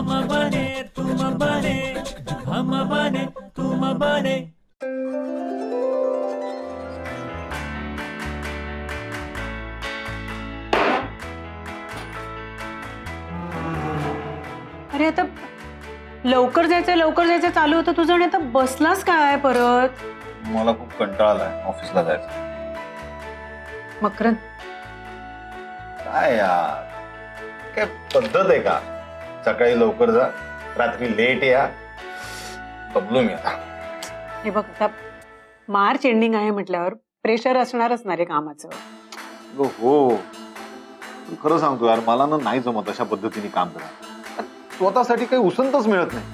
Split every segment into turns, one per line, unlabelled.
हम बने तुम बने, हम बने तुम बने।
अरे आता लवकर जायचं चालू होतं तुझं आणि आता बसलास काय परत?
मला खूप कंटाळा आलाय ऑफिसला जायचं।
मकरंद
काय यार, काय पद्धत आहे का? सकाळी लवकर जा, रात्री लेट या, दमलो मी आता।
हे बघ आता मार्च एंडिंग आहे म्हटल्यावर प्रेशर असणारच ना रे कामाचं।
हो खरं सांगतो यार, मला ना नाही जमत अशा पद्धतीने काम करा। स्वतःसाठी काही उसंतच मिळत नाही।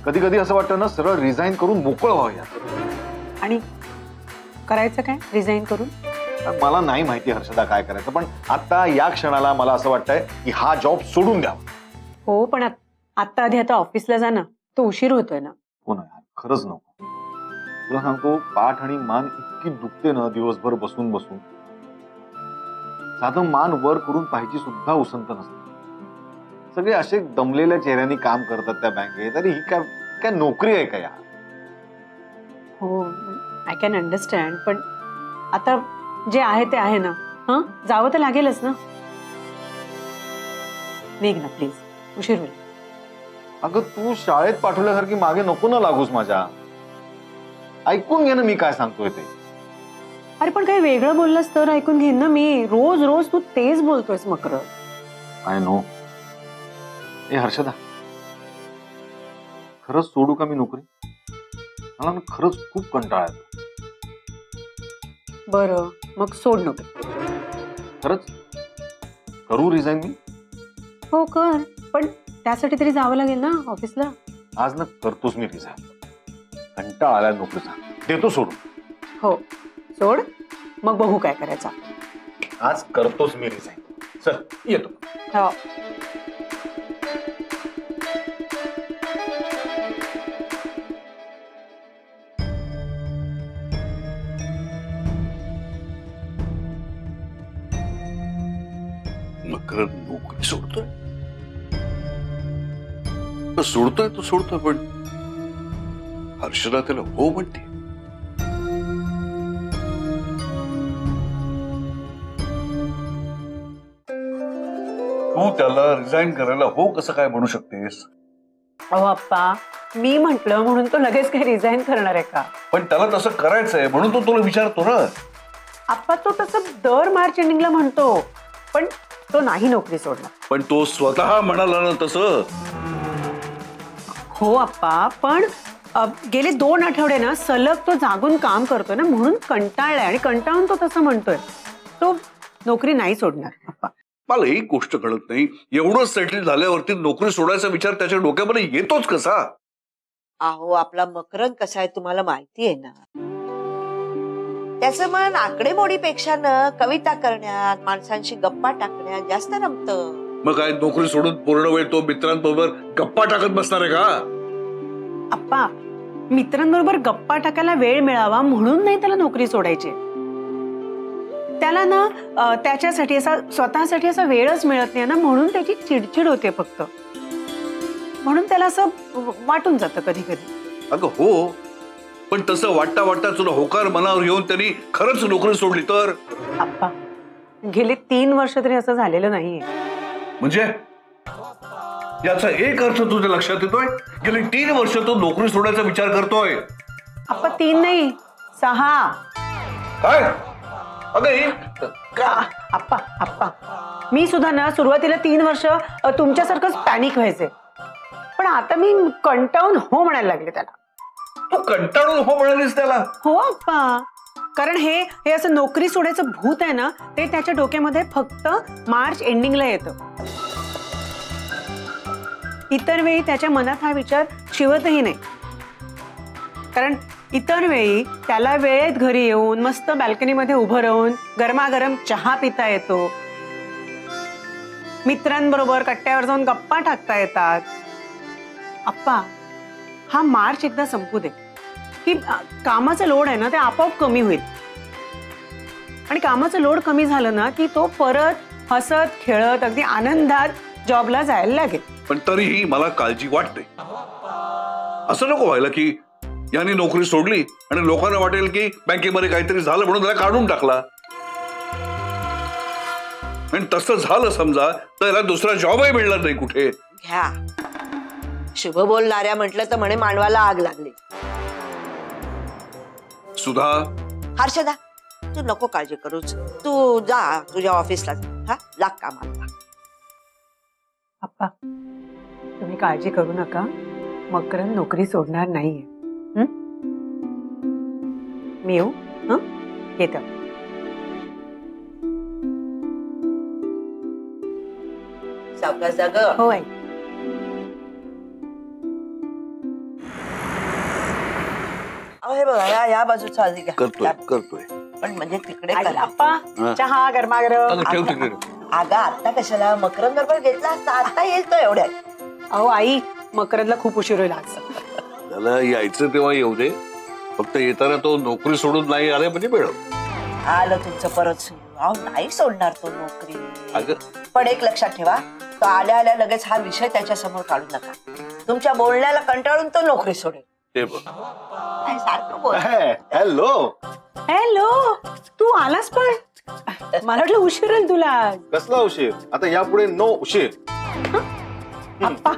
कधी कधी असं वाटतं ना सरळ रिझाईन करून मोकळं व्हावं यार।
आणि करायचं काय रिझाईन करून?
मला नाही माहिती हर्षदा काय करायचं, पण आता या क्षणाला मला असं वाटतंय की हा जॉब सोडून द्यावा।
हो पण आता आधी आता ऑफिसला जा ना, तो उशीर होतोय ना।
हो ना यार, खरंच नको। तुला सांगतो पाठ आणि मान इतकी दुखते ना दिवसभर बसून बसून, साधं मान वर करून पाहिजे सुद्धा उसंत नसते। सगळे असे दमलेल्या चेहऱ्यांनी काम करतात त्या बँकेत, तरी ही काय नोकरी आहे का यार?
हो आय कॅन अंडरस्टँड, पण आता जे आहे ते आहे ना। हं जावं तर लागेलच ना। निघ ना प्लीज, उशीर होईल।
अगं तू शाळेत पाठवल्यासारखी मागे नको ना लागूस माझ्या। ऐकून घे ना मी काय सांगतोय ते।
अरे पण काही वेगळं बोललास तर ऐकून घेईन ना मी। रोज रोज तू तेच बोलतोयस मकरंद।
I know. ए हर्षदा, खरंच सोडू का मी नोकरी? मला ना खरंच खूप कंटाळा येतो।
बरं मग सोड नोकरी।
खरंच करू रिझाईन मी?
हो कर, पण त्यासाठी तरी जावं लागेल ना ऑफिसला।
आज ना करतोच मी रिझाईन। कंटाळा आलाय नोकरीचा, देतो सोडून।
हो सोड, मग बघू काय करायचं।
आज करतोच मी रिझाईन। चल येतो।
हो
मकरंद नोकरी सोडतोय तो सोडतोय, पण हर्षदा त्याला हो म्हणते। तू त्याला रिझाईन करायला हो कसं काय म्हणू शकतेस?
अहो अप्पा, मी म्हंटल म्हणून तो लगेच काही रिझाईन करणार आहे का?
पण त्याला तसं करायचंय म्हणून तो तुला विचारतो ना।
अप्पा तो तसं दर मार्च एंडिंगला म्हणतो, पण तो नाही नोकरी सोडणार।
पण तो स्वतः म्हणाला ना तसं।
हो अप्पा, पण गेले 2 आठवडे ना सलग तो जागून काम करतोय ना, म्हणून कंटाळलाय आणि कंटाळून तो तसं म्हणतोय। तो नोकरी नाही सोडणार अप्पा।
मला एक गोष्ट कळत नाही, एवढं सेटल झाल्यावरती नोकरी सोडायचा विचार त्याच्या डोक्यामध्ये येतोच कसा?
अहो आपला मकरंद कसा आहे तुम्हाला माहिती आहे ना। त्याचं मन आकडेमोडीपेक्षा न कविता करण्यात, माणसांशी गप्पा टाकण्यात जास्त रमतं।
मग काय नोकरी सोडून पूर्ण वेळ तो मित्रांबरोबर गप्पा टाकत बसणार आहे का?
अप्पा मित्रांबरोबर गप्पा टाकायला वेळ मिळावा म्हणून नाही त्याला नोकरी सोडायची। त्याला ना त्याच्यासाठी असा स्वतःसाठी असा वेळच मिळत नाही ना, म्हणून त्याची चिडचिड होते फक्त। म्हणून त्याला असं वाटून जातं कधी कधी।
अगं हो, पण तसं वाटता वाटता तुला होकार मनावर येऊन त्यांनी खरंच नोकरी सोडली तर?
अप्पा गेले 3 वर्ष तरी असं झालेलं नाहीये।
म्हणजे याचा एक अर्थ तुझ्या लक्षात येतोय? गेली 3 वर्ष तो नोकरी सोडायचा विचार करतोय।
अप्पा 3 नाही 6।
काय? अगं
अप्पा अप्पा मी सुद्धा ना सुरुवातीला 3 वर्ष तुमच्यासारखंच पॅनिक व्हायचे, पण आता मी कंटाळून हो म्हणायला लागले त्याला।
तू कंटाळून हो म्हणालीस त्याला?
हो अप्पा, कारण हे असं नोकरी सोडायचं भूत आहे ना, ते त्याच्या डोक्यामध्ये फक्त मार्च एंडिंगला येतं। इतर वेळी त्याच्या मनात हा विचार शिवतही नाही, कारण इतर वेळी त्याला वेळेत घरी येऊन मस्त बाल्कनीमध्ये उभं राहून गरमागरम चहा पिता येतो, मित्रांबरोबर कट्ट्यावर जाऊन गप्पा टाकता येतात। अप्पा हा मार्च एकदा संपू दे की कामाचा लोड आहे ना ते आपोआप कमी होईल, आणि कामाचं लोड कमी झालं ना की तो परत हसत खेळत अगदी आनंदात जॉबला जायला लागेल.
पण तरीही मला काळजी वाटते. असं नको व्हायला की यांनी नोकरी सोडली आणि लोकांना वाटेल की बँकेमध्ये काहीतरी झालं म्हणून त्याला काढून टाकला. आणि तसं झालं समजा तर याला दुसरा जॉबही मिळणार नाही कुठे.
घ्या, शुभ बोलणाऱ्या म्हटलं तर म्हणे मांडवाला आग लागली.
सुधा,
हर्षदा, तू नको काळजी करूच. तू जा तुझ्या ऑफिसला जा. हा, लाग कामाला.
अप्पा, तुम्ही काळजी करू नका. मकरंद नोकरी सोडणार नाहीये. मी येऊ? येत.
सावकाश जा ग.
हो आई.
अहो, हे बघा, या बाजूचा आधी घ्या.
करतोय.
पण म्हणजे तिकडे
आई,
करा.
अप्पा चहा गरमागरम.
ठेव तिकडे.
अगं आता कशाला, मकरंद बरोबर घेतला असता. आता येईल तो एवढ्यात.
अहो आई, मकरंदला खूप उशीर होईल आज.
त्याला यायचं तेव्हा येऊ दे. फक्त येताना तो नोकरी सोडून नाही आले म्हणजे मिळव.
आलं तुमचं परत सुरू. अहो, नाही सोडणार तो नोकरी.
अगं,
पण एक लक्षात ठेवा, तो आल्या आल्या लगेच हा विषय त्याच्या समोर काढू नका. तुमच्या बोलण्याला कंटाळून तो नोकरी सोडेल.
ते बघ.
काय सारखं बोल.
हॅलो.
हॅलो, तू आलास पण. मला वाटलं उशीर होईल तुला.
कसला उशीर? आता यापुढे नो उशीर.
अप्पा,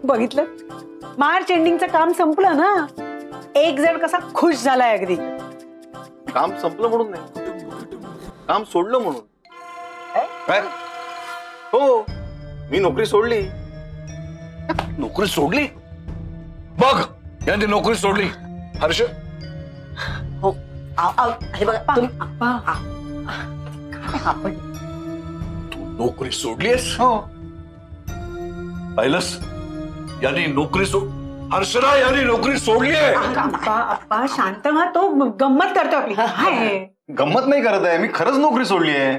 बघितलं, मार्च एंडिंगचं काम संपलं ना. एक जण कसा खुश झालाय अगदी.
काम संपलं म्हणून नाही, काम सोडलं म्हणून.
काय?
हो, मी नोकरी सोडली.
नोकरी सोडली? बघ, यांनी नोकरी सोडली. हर्ष,
हो, हे बघा तुम्ही.
अप्पा, आपण
तू नोकरी सोडलीस?
हो.
पाहिलंस, यांनी नोकरी हर्षदा यांनी नोकरी सोडली आहे.
अप्पा अप्पा शांत व्हा. तो गंमत करतो आपली. हाय.
गंमत नाही करत आहे, मी खरंच नोकरी सोडली आहे.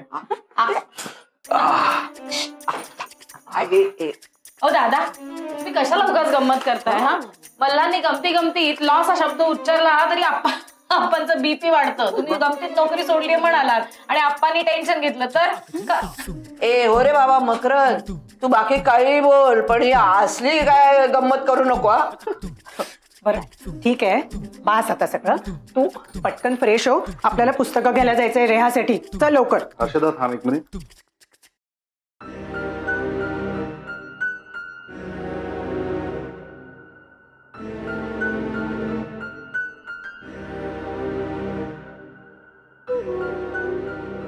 ओ दादा, तुम्ही कशाला उगाच गंमत करताय? हा, मल्हारने गमती गमतीत लॉस हा शब्द उच्चारला तरी आप्पांचं बीपी वाढतं. तुम्ही गमतीत नोकरी सोडली म्हणालात आणि आप्पांनी टेन्शन घेतलं तर.
ए हो रे बाबा मकरंद, तू बाकी काही बोल, पण ही असली काय गंमत करू नको.
बरं ठीक आहे, बास आता सगळं. तू पटकन फ्रेश हो, आपल्याला पुस्तकं घ्यायला जायचंय रेहासाठी. चल लवकर.
हर्षदा थांब एक मिनिट.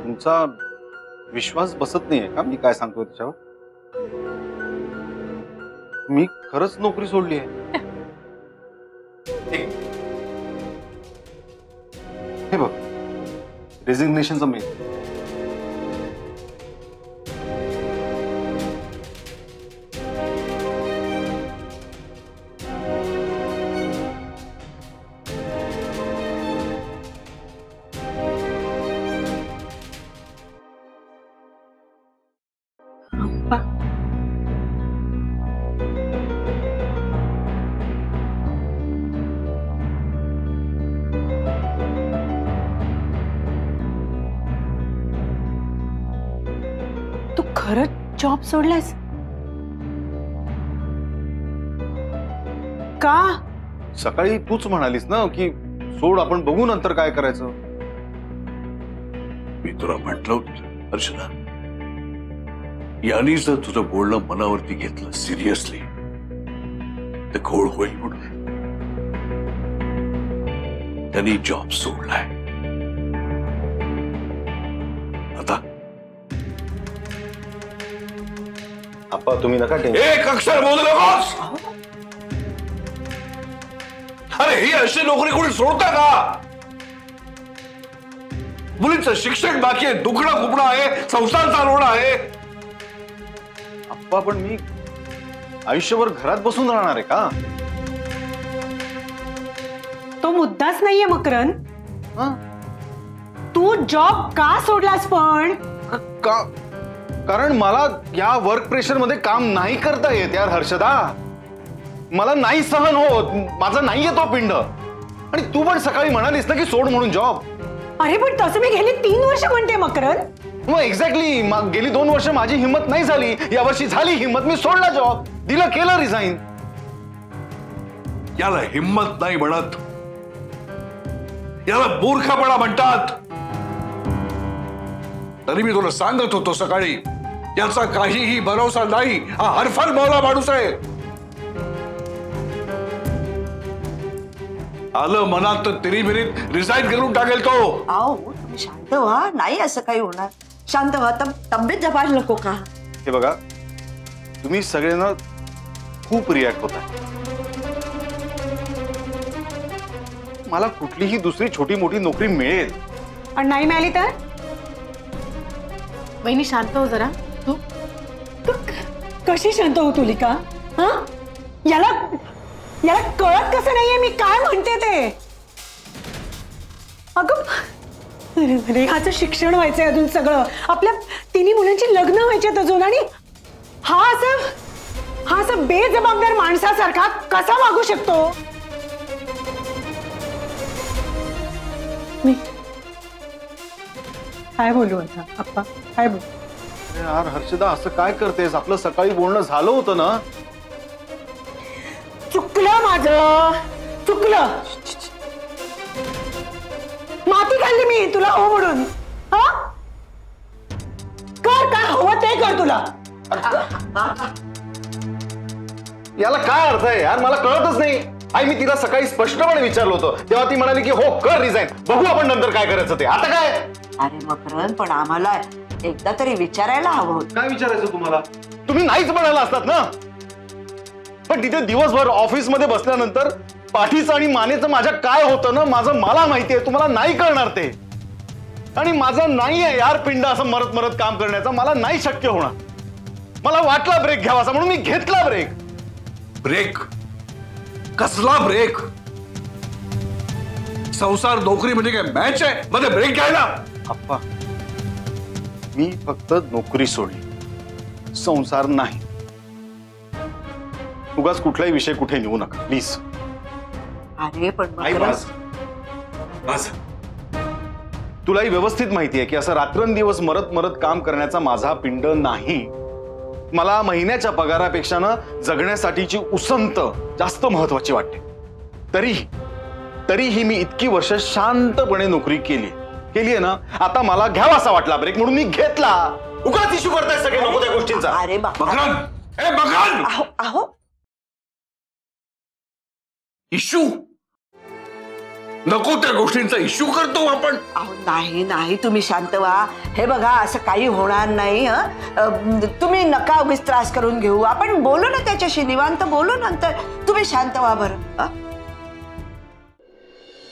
तुमचा विश्वास बसत नाहीये का मी काय सांगतोय त्याच्यावर? मी खरंच नोकरी सोडली आहे. हे बघ, रेझिग्नेशनचा मेल.
तू खरंच जॉब सोडलास का?
सकाळी तूच म्हणालीस ना की सोड, आपण बघू नंतर काय करायचं.
मी तुला म्हटलं होतं हर्षदा, यांनी जर तुझं बोलणं मनावरती घेतलं सिरियसली तर घोळ होईल म्हणून त्यांनी जॉब सोडलाय. आता
आप्पा तुम्ही नका टेन्शन.
एक अक्षर बोलू नकोस. अरे ही अशी नोकरी कोणी सोडता का? मुलीचं शिक्षण बाकी आहे, दुखणं खुपणं आहे, संसार चालवणं आहे.
आप्पा पण मी आयुष्यभर घरात बसून राहणार आहे का?
तो मुद्दाच नाहीये मकरंद.
हा?
तू जॉब का सोडलास पण?
का? कारण मला या वर्क प्रेशर मध्ये काम नाही करता येत यार हर्षदा. मला नाही सहन होत, माझा नाहीये तो पिंड. आणि तू पण सकाळी म्हणालीस ना की सोड म्हणून जॉब.
अरे पण तसं मी गेली 3 वर्ष म्हणते मकरंद.
मग एक्झॅक्टली गेली 2 वर्ष माझी हिंमत नाही झाली, यावर्षी झाली हिंमत, मी सोडला जॉब, दिलं, केलं रिझाईन.
याला हिंमत नाही म्हणत, याला मूर्खपणा म्हणतात. तरी मी तुला सांगत होतो सकाळी, याचा काहीही भरोसा नाही, हा हरफल मौला माणूस आहे. आलं मनात तर तिरीमिरीत रिझाईन करून टाकेल तो.
अहो तुम्ही शांत व्हा, नाही असं काही होणार. शांत व्हा, तब्येत जपायला नको का?
हे बघा, तुम्ही सगळ्यांना खूप रिॲक्ट होता. मला कुठलीही दुसरी छोटी मोठी नोकरी मिळेल,
आणि नाही मिळाली तर
वहिनी शांत हो जरा. तू
तू कशी शांत हो तुलिका? हा, याला कळत कसं नाहीये मी काय म्हणते ते? अगं अरे ह्याचं शिक्षण व्हायचंय अजून, सगळं आपल्या 3 मुलांची लग्न व्हायचेत अजून, आणि हा असं बेजबाबदार माणसासारखा कसा वागू शकतो? मी काय बोलू आता आप्पा, काय बोलू?
यार हर्षदा, असं काय करतेस? आपलं सकाळी बोलणं झालं होतं ना.
चुकलं माझं, चुकलं. माती खाल्ली मी तुला हो म्हणून. हा, कर काय हवं ते कर तुला.
याला काय अर्थ आहे यार, मला कळतच नाही. आई, मी तिला सकाळी स्पष्टपणे विचारलं होतं, तेव्हा ती म्हणाली की हो कर रिझाईन, बघू आपण नंतर काय करायचं ते. आता काय?
अरे मकरन, पण आम्हाला एकदा तरी विचारायला हवं होतं.
काय विचारायचं तुम्हाला? तुम्ही नाहीच म्हणाला असतात ना. पण तिथे दिवसभर ऑफिसमध्ये बसल्यानंतर पाठीचं आणि मानेचं माझ्या काय होतं ना, मला माहितीये, तुम्हाला नाही कळणार ते. आणि माझं नाहीये यार पिंड असं मरत मरत काम करण्याचा, मला नाही शक्य होणार. मला वाटला ब्रेक घ्यावा असा म्हणून मी घेतला ब्रेक.
ब्रेक? कसला ब्रेक? संसार नोकरी म्हणजे काय मॅच आहे मध्ये ब्रेक घ्यायला?
अप्पा, मी फक्त नोकरी सोडली, संसार नाही. उगाच कुठलाही विषय कुठे नेऊ नका प्लीज.
अरे पण
आई,
मकरन,
बस. तुलाही व्यवस्थित माहिती आहे की असं रात्रंदिवस मरत मरत काम करण्याचा माझा पिंड नाही. मला महिन्याच्या पगारापेक्षा ना जगण्यासाठीची उसंत जास्त महत्वाची वाटते. तरीही मी इतकी वर्ष शांतपणे नोकरी केलीये ना. आता मला घ्यावा असा वाटला ब्रेक म्हणून मी घेतला. उगाच इश्यू करताय सगळे नको त्या गोष्टींचा.
अरे बाबा,
मकरन, ए मकरन,
अहो
इश्यू नको त्या गोष्टींचा इश्यू करतो आपण.
अहो नाही, तुम्ही शांत व्हा. हे बघा, असं काही होणार नाही. तुम्ही नका उगीच त्रास करून घेऊ. आपण बोलू ना त्याच्याशी, निवांत बोलू नंतर. तुम्ही शांत व्हा बरं.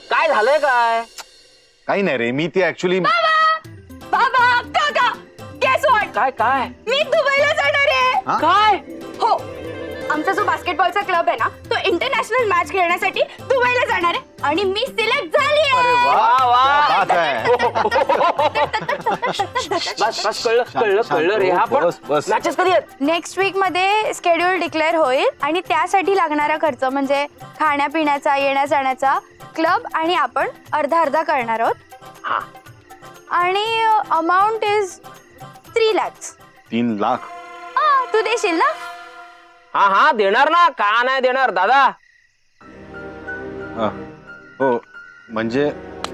काय झालंय? काय
काही नाही रे, मी ती ऍक्च्युली.
बाबा, काका, गेस व्हॉट?
काय काय
मी दुबईला जाणार आहे.
काय?
हो, आमचा जो बास्केटबॉलचा क्लब आहे ना, तो इंटरनॅशनल मॅच खेळण्यासाठी दुबईला जाणार आहे आणि मी सिलेक्ट झाली आहे.
वा वा,
बात आहे.
बस कळलं रे. हा पण
बस.
मॅचेस कधी आहेत?
नेक्स्ट वीक मध्ये शेड्यूल डिक्लेअर होईल आणि त्यासाठी लागणारा खर्च म्हणजे खाण्यापिण्याचा, येण्या जाण्याचा, क्लब आणि आपण अर्धा करणार आहोत. आणि अमाऊंट इज 3 lakhs.
3 लाख?
तू देशील ना?
हा देणार ना, का नाही देणार दादा.
हो, म्हणजे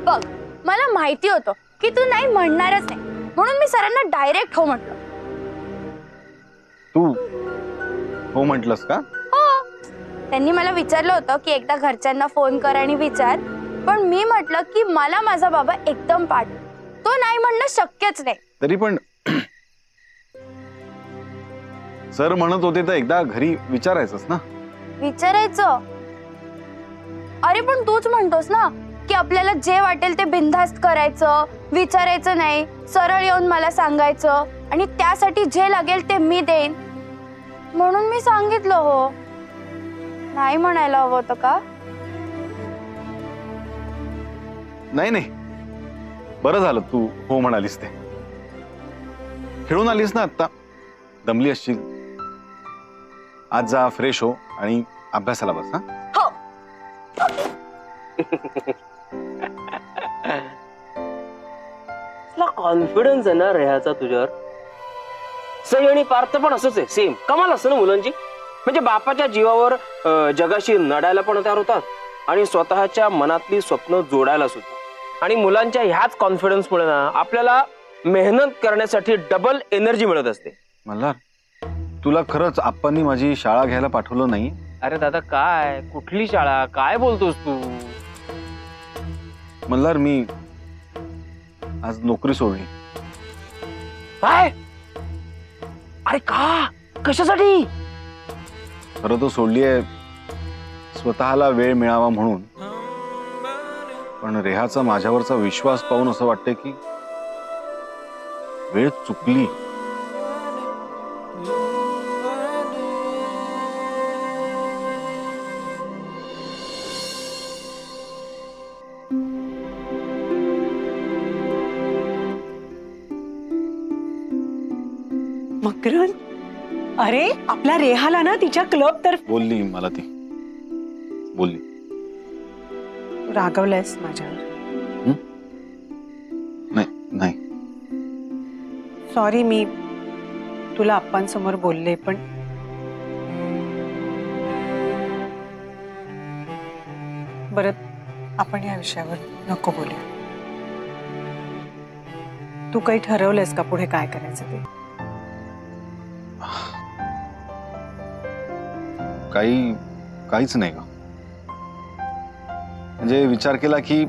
बघ, मला माहिती होतं की तू नाही म्हणणारच नाही, म्हणून मी सरांना डायरेक्ट हो म्हटलं.
तू हो म्हटलंस का?
हो, त्यांनी मला विचारलं होतं की एकदा घरच्यांना फोन कर आणि विचार, पण मी म्हटलं की मला माझा बाबा एकदम पाठ, तो नाही म्हणणं शक्यच नाही.
तरी पण सर म्हणत होते तर एकदा घरी विचारायचंच ना.
विचारायचं? अरे पण तूच म्हणतोस ना की आपल्याला जे वाटेल ते बिनधास्त करायचं, विचारायचं नाही, सरळ येऊन मला सांगायचं आणि त्यासाठी जे लागेल ते मी देईन, म्हणून मी सांगितलं हो. नाही म्हणायला हवं होतं का?
नाही, बरं झालं तू हो म्हणालीस ते. खेळून आलीस ना आता, दमली असशील. आज जा, फ्रेश हो आणि अभ्यासाला बस.
हो.
कॉन्फिडन्स आहे ना रेहाचा तुझ्यावर. सई आणि पार्थ पण असंच आहे, सेम. कमाल असतं ना मुलांची. म्हणजे बापाच्या जीवावर जगाशी लढायला पण तयार होतात आणि स्वतःच्या मनातली स्वप्न जोडायला सुद्धा. आणि मुलांच्या ह्याच कॉन्फिडन्समुळे ना आपल्याला मेहनत करण्यासाठी डबल एनर्जी मिळत असते.
मल्हार, तुला खरंच आप्पांनी माझी शाळा घ्यायला पाठवलं नाही?
अरे दादा, काय कुठली शाळा, काय बोलतोस तू?
मल्हार, मी आज नोकरी सोडली.
काय? अरे का, कशासाठी?
खरं तर सोडली आहे स्वतःला वेळ मिळावा म्हणून. पण रेहाचा माझ्यावरचा विश्वास पाहून असं वाटतंय की वेळ चुकली.
मकरन, अरे आपल्या रेहाला ना तिच्या क्लब तर
बोलली मला ती, बोलली.
रागवलंयस माझ्यावर?
नाही नाही,
सॉरी, मी तुला आप्पांसमोर बोलले, पण बरं आपण या विषयावर नको बोलूया. तू काही ठरवलंयस का पुढे काय करायचं ते?
काहीच नाही का? म्हणजे विचार केला की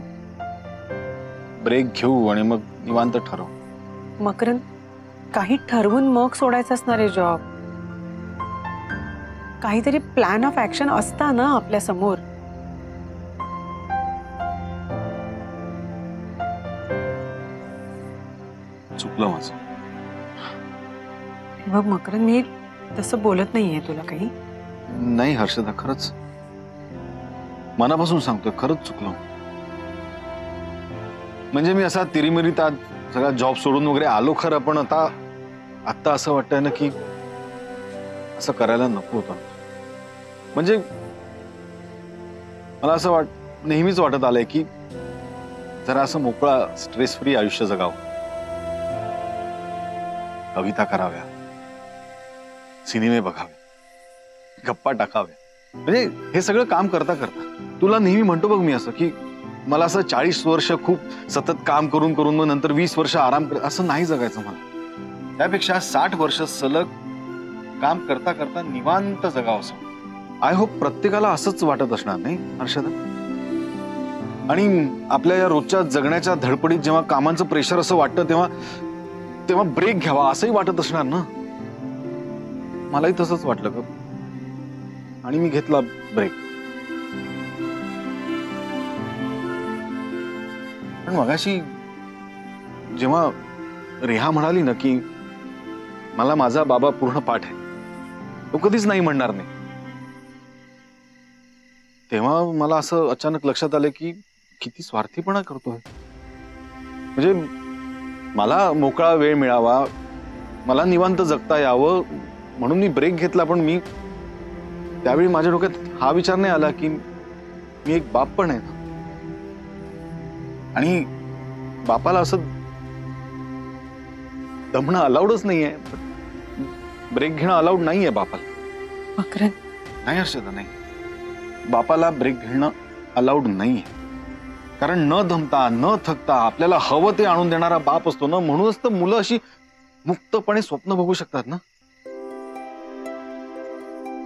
ब्रेक घेऊ आणि मग निवांत ठरवू.
मकरन, काही ठरवून मग सोडायचं असणार आहे जॉब. काहीतरी प्लॅन ऑफ ऍक्शन असता ना आपल्या समोर.
चुकलं माझं.
बघ मकरन, मी तसं बोलत नाहीये तुला काही.
नाही हर्षदा, खरंच मनापासून सांगतोय, खरंच चुकलो. म्हणजे मी असा तिरीमिरीत आज सगळा जॉब सोडून वगैरे आलो खरं, पण आता असं वाटतंय ना की असं करायला नको होतं. म्हणजे मला असं नेहमीच वाटत आलंय की जरा असं मोकळा स्ट्रेस फ्री आयुष्य जगावं. कविता कराव्या, सिनेमे बघावे, गप्पा टाकाव्या. म्हणजे हे सगळं काम करता करता तुला नेहमी म्हणतो बघ मी असं की मला असं 40 वर्ष खूप सतत काम करून करून मग नंतर 20 वर्ष आराम कर, असं नाही जगायचं मला. त्यापेक्षा 60 वर्ष सलग काम करता करता निवांत जगावं असं. आय होप प्रत्येकाला असंच वाटत असणार नाही हर्षदा? आणि आपल्या या रोजच्या जगण्याच्या धडपडीत जेव्हा कामांचं प्रेशर असं वाटतं तेव्हा ब्रेक घ्यावा असंही वाटत असणार ना. मलाही तसंच वाटलं ग, आणि मी घेतला ब्रेक. पण मगाशी जेव्हा रेहा म्हणाली ना की मला माझा बाबा पूर्ण पाठ आहे, तो कधीच नाही म्हणणार नाही, तेव्हा मला असं अचानक लक्षात आलं की किती स्वार्थीपणा करतोय. म्हणजे मला मोकळा वेळ मिळावा, मला निवांत जगता यावं म्हणून मी ब्रेक घेतला. पण मी त्यावेळी माझ्या डोक्यात हा विचार नाही आला की मी एक बाप पण आहे ना, आणि बापाला असं दमणं अलाउडच नाहीये, ब्रेक घेणं अलाउड नाहीये बापाला.
मकरन,
नाही हर्षदा, नाही, बापाला ब्रेक घेणं अलाउड नाहीये. कारण न दमता न थकता आपल्याला हवं ते आणून देणारा बाप असतो ना, म्हणूनच तर मुलं अशी मुक्तपणे स्वप्न बघू शकतात ना.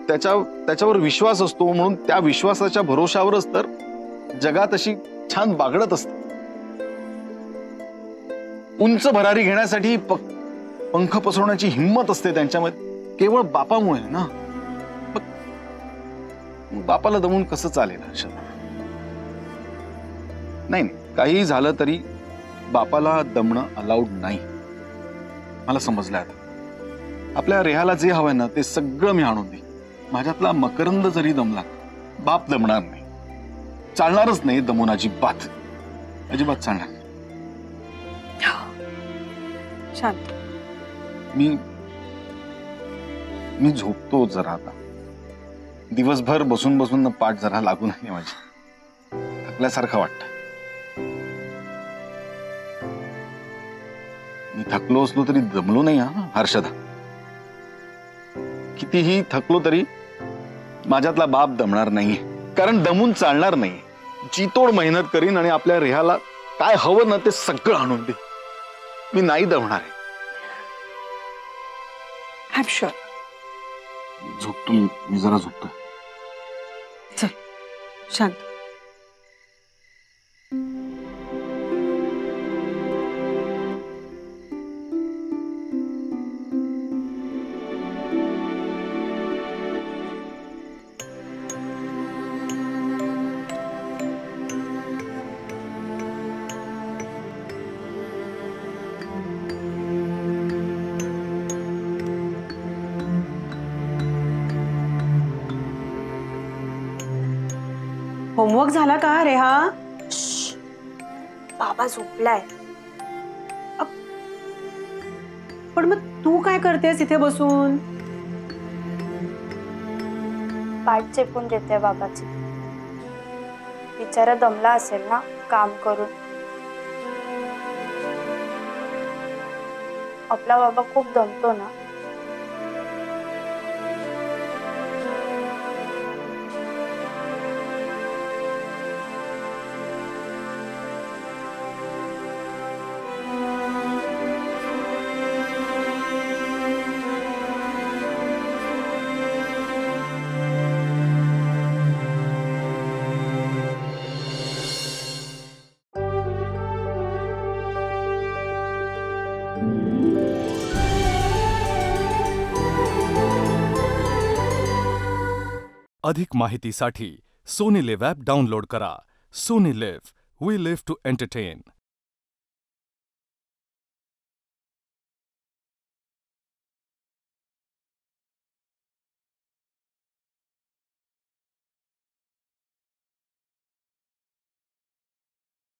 त्याच्यावर विश्वास असतो, म्हणून त्या विश्वासाच्या भरोशावरच तर जगात अशी छान बागडत असते. उंच भरारी घेण्यासाठी पंख पसरवण्याची हिंमत असते त्यांच्यामध्ये, केवळ बापामुळे ना. बापाला दमून कसं चालेल हर्षदा? नाही, काही झालं तरी बापाला दमणं अलाउड नाही. मला समजलं आता. आपल्या रेहाला जे हवंय ना ते सगळं मी आणून दे. माझ्यातला मकरंद जरी दमला, बाप दमणार नाही, चालणारच नाही. दमून अजिबात चालणार नाही.
शांत.
मी झोपतो जरा आता. दिवसभर बसून बसून पाठ जरा लागू नाही माझी, थकल्यासारखं वाटतं. मी थकलो असलो तरी दमलो नाही हा हर्षदा. कितीही थकलो तरी माझ्यातला बाप दमणार नाहीये, कारण दमून चालणार नाही. जीतोड मेहनत करीन आणि आपल्या रेहाला काय हवं ना ते सगळं आणून दे. मी नाही दमणार आहे.
I am sure.
झोपतो मी जरा झोपतो.
चल शांत. होमवर्क झाला का रेहा?
बाबा झोपलाय.
पण मग तू काय करतेस इथे बसून?
पाठ चेपून देते बाबाची. बिचारा दमला असेल ना काम करून. आपला बाबा खूप दमतो ना.
अधिक माहितीसाठी सोनी लिव्ह ॲप डाउनलोड करा. Sony Liv, we live to entertain.